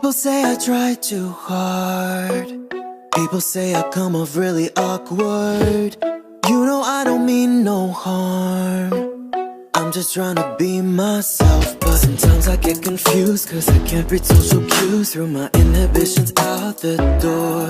People say I try too hard. People say I come off really awkward. You know I don't mean no harm. I'm just trying to be myself. But sometimes I get confused, cause I can't read social cues. Through my inhibitions out the door.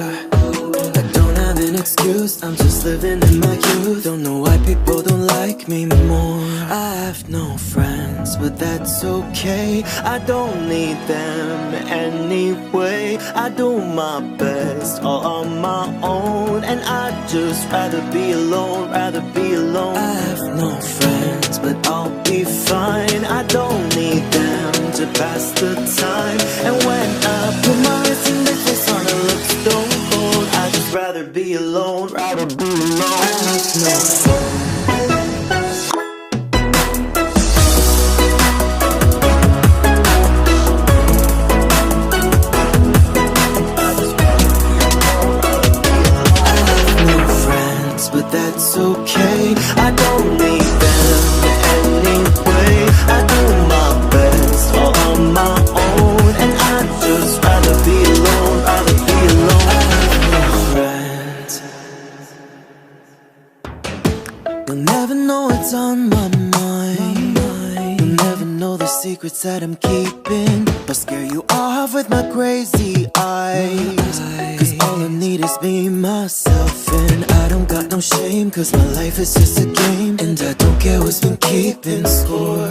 I don't have an excuse, I'm just living in my youth. Don't know why people don't like me more. I have no friends, but that's okay. I don't need them anyway. I do my best all on my own, and I'd just rather be alone, rather be alone. I have no friends, but I'll be fine. I don't need them to pass the time. And when I put my wrist in their face on, it looks stone cold. I'd just rather be alone, rather be alone. I have no friends. But that's okay, I don't need them anyway. I do my best all on my own, and I'd just rather be alone, rather be alone. I have no friends. You'll never know what's on my mind. You'll never know the secrets that I'm keeping. I'll scare you off with my crazy eyes. Cause all I need is me, myself, and I don't got no shame. Cause my life is just a game, and I don't care what's been keeping score.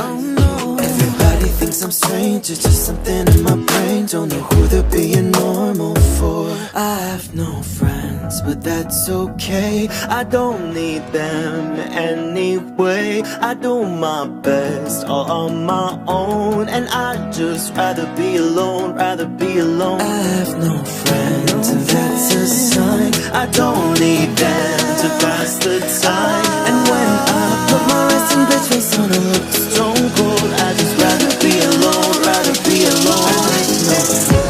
Everybody thinks I'm strange, it's just something in my brain. Don't know who they're being normal for. I have no friends, but that's okay. I don't need them anyway. I do my best all on my own, and I'd just rather be alone, rather be alone. I have no friends, and that's a sign. I don't need them to pass the time. And when I put my resting bitch face on, it looks stone cold. I'd just rather be alone, rather be alone. I have no friends.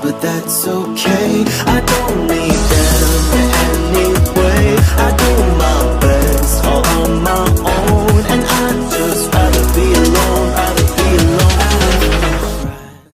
But that's okay.